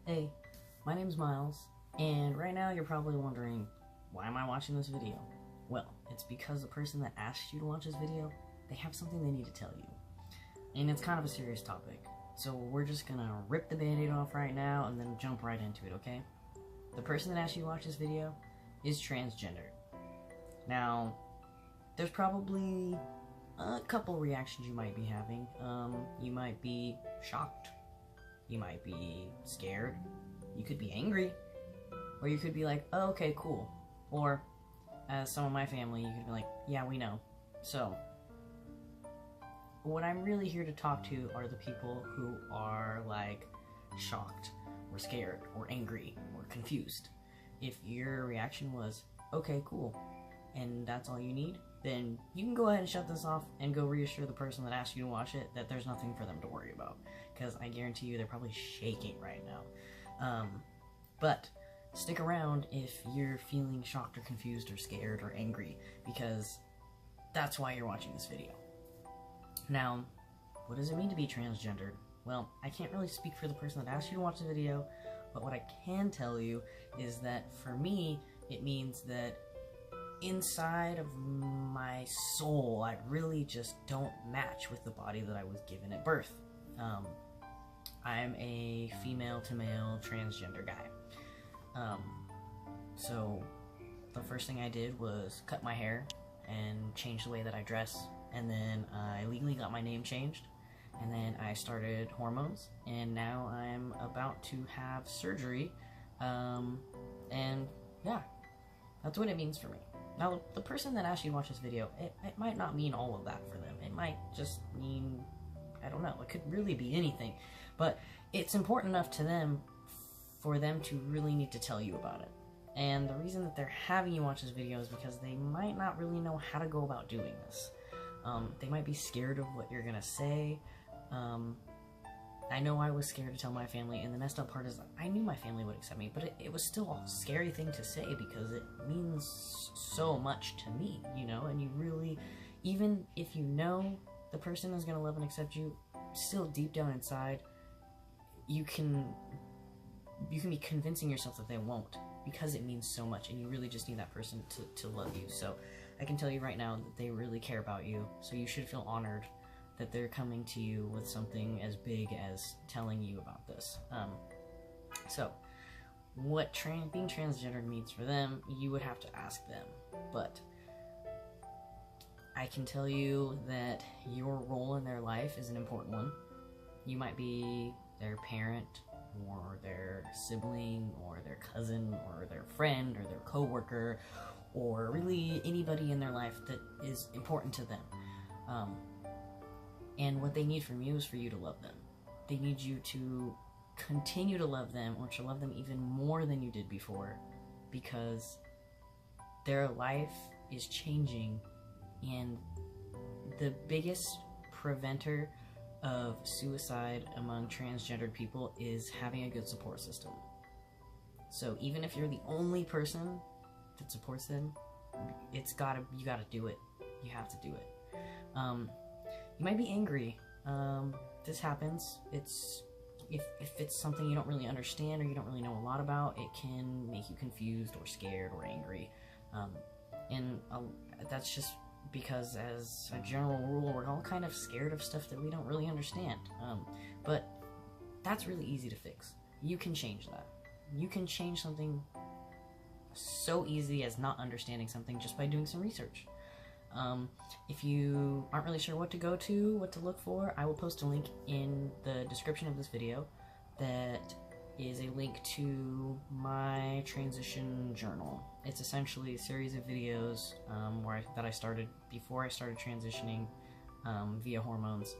Hey, my name's Miles, and right now you're probably wondering, why am I watching this video? Well, it's because the person that asked you to watch this video, they have something they need to tell you. And it's kind of a serious topic, so we're just gonna rip the band-aid off right now and then jump right into it, okay? The person that asked you to watch this video is transgender. Now, there's probably a couple reactions you might be having. You might be shocked. You might be scared. You could be angry. Or you could be like, oh, okay, cool. Or, as some of my family, you could be like, yeah, we know. So, what I'm really here to talk to are the people who are, like, shocked, or scared, or angry, or confused. If your reaction was, okay, cool, and that's all you need, then you can go ahead and shut this off and go reassure the person that asked you to watch it that there's nothing for them to worry about. Because I guarantee you they're probably shaking right now. But stick around if you're feeling shocked or confused or scared or angry, because that's why you're watching this video. Now, what does it mean to be transgendered? Well, I can't really speak for the person that asked you to watch the video, but what I can tell you is that for me, it means that inside of my soul, I really just don't match with the body that I was given at birth. I'm a female to male transgender guy. So the first thing I did was cut my hair and change the way that I dress, and then I legally got my name changed, and then I started hormones, and now I'm about to have surgery, and yeah, that's what it means for me. Now, the person that asked you to watch this video, it might not mean all of that for them. It might just mean, I don't know, it could really be anything. But it's important enough to them for them to really need to tell you about it. And the reason that they're having you watch this video is because they might not really know how to go about doing this. They might be scared of what you're gonna say. I know I was scared to tell my family, and the messed up part is I knew my family would accept me, but it was still a scary thing to say because it means so much to me, you know, and you really, even if you know the person is going to love and accept you, still deep down inside, you can be convincing yourself that they won't because it means so much, and you really just need that person to love you. So I can tell you right now that they really care about you, so you should feel honored that they're coming to you with something as big as telling you about this. So, what being transgendered means for them, you would have to ask them. But I can tell you that your role in their life is an important one. You might be their parent, or their sibling, or their cousin, or their friend, or their coworker, or really anybody in their life that is important to them. And what they need from you is for you to love them. They need you to continue to love them, or to love them even more than you did before, because their life is changing, and the biggest preventer of suicide among transgendered people is having a good support system. So even if you're the only person that supports them, you gotta do it. You have to do it. You might be angry. This happens. If it's something you don't really understand or you don't really know a lot about, it can make you confused or scared or angry. And that's just because, as a general rule, we're all kind of scared of stuff that we don't really understand. But that's really easy to fix. You can change that. You can change something so easy as not understanding something just by doing some research. If you aren't really sure what to go to, what to look for, I will post a link in the description of this video that is a link to my transition journal. It's essentially a series of videos that I started before I started transitioning via hormones,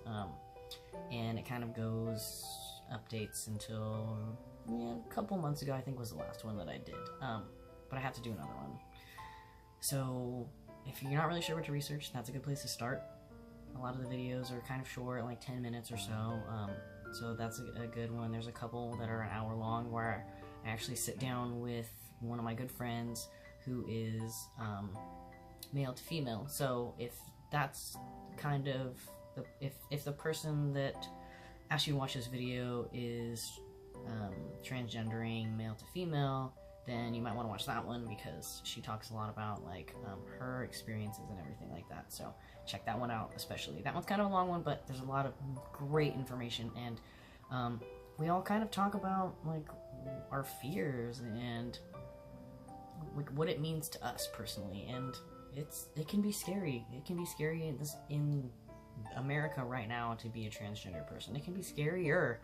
and it kind of goes updates until a couple months ago, I think was the last one that I did, but I have to do another one. So if you're not really sure what to research, that's a good place to start. A lot of the videos are kind of short, like 10 minutes or so, so that's a good one. There's a couple that are an hour long where I actually sit down with one of my good friends who is male to female. So if that's kind of, if the person that asked you to watch this video is transgendering male to female, then you might want to watch that one because she talks a lot about like her experiences and everything like that. So check that one out, especially. That one's kind of a long one, but there's a lot of great information, and we all kind of talk about like our fears and like what it means to us personally, and it can be scary. It can be scary in America right now to be a transgender person. It can be scarier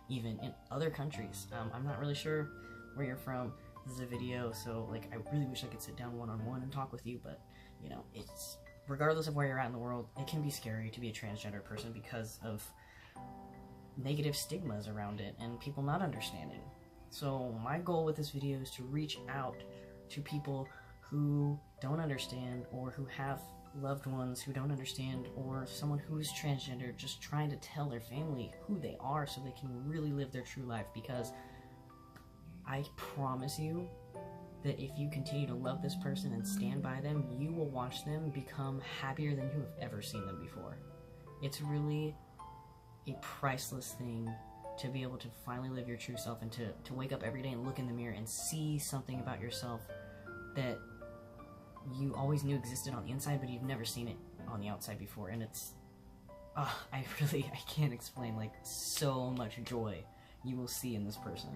even in other countries. I'm not really sure where you're from. This is a video, so like I really wish I could sit down one-on-one and talk with you, but you know, it's regardless of where you're at in the world, it can be scary to be a transgender person because of negative stigmas around it and people not understanding. So my goal with this video is to reach out to people who don't understand, or who have loved ones who don't understand, or someone who's transgender just trying to tell their family who they are so they can really live their true life. Because I promise you that if you continue to love this person and stand by them, you will watch them become happier than you have ever seen them before. It's really a priceless thing to be able to finally live your true self, and to wake up every day and look in the mirror and see something about yourself that you always knew existed on the inside, but you've never seen it on the outside before. And it's, I can't explain, like, so much joy you will see in this person.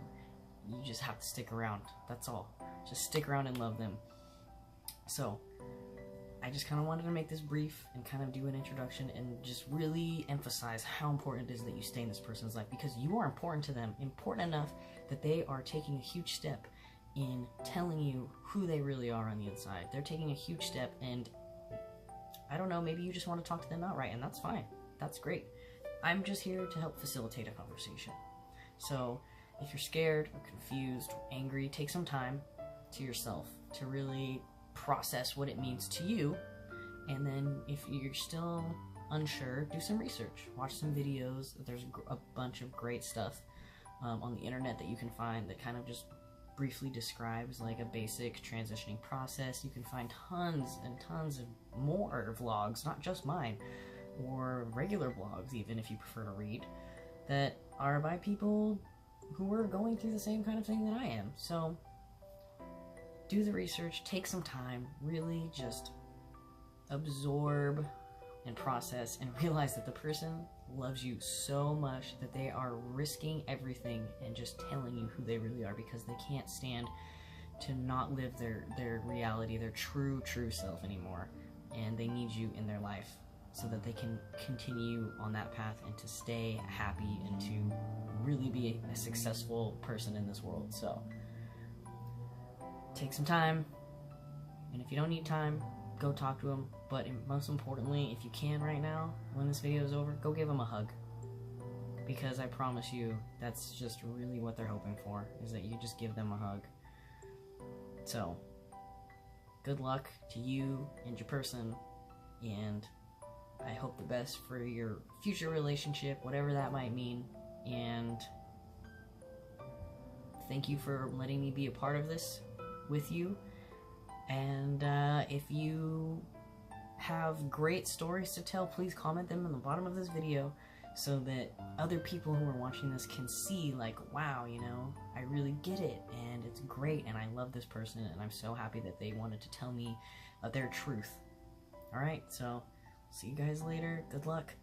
You just have to stick around, that's all. Just stick around and love them. So, I just kind of wanted to make this brief and kind of do an introduction and just really emphasize how important it is that you stay in this person's life, because you are important to them, important enough that they are taking a huge step in telling you who they really are on the inside. They're taking a huge step, and I don't know, maybe you just want to talk to them outright, and that's fine. That's great. I'm just here to help facilitate a conversation. So if you're scared or confused or angry, take some time to yourself to really process what it means to you. And then if you're still unsure, do some research, watch some videos. There's a bunch of great stuff on the internet that you can find that kind of just briefly describes like a basic transitioning process. You can find tons and tons of more vlogs, not just mine, or regular blogs even if you prefer to read, that are by people who are going through the same kind of thing that I am. So do the research, take some time, really just absorb and process and realize that the person loves you so much that they are risking everything and just telling you who they really are, because they can't stand to not live their reality, their true self anymore, and they need you in their life so that they can continue on that path and to stay happy and to really be a successful person in this world. So take some time, and if you don't need time, go talk to them. But most importantly, if you can right now, when this video is over, go give them a hug, because I promise you that's just really what they're hoping for, is that you just give them a hug. So good luck to you and your person, and I hope the best for your future relationship, whatever that might mean. And thank you for letting me be a part of this with you. And if you have great stories to tell, please comment them in the bottom of this video so that other people who are watching this can see, like, wow, you know, I really get it, and it's great, and I love this person, and I'm so happy that they wanted to tell me their truth. Alright, so see you guys later. Good luck.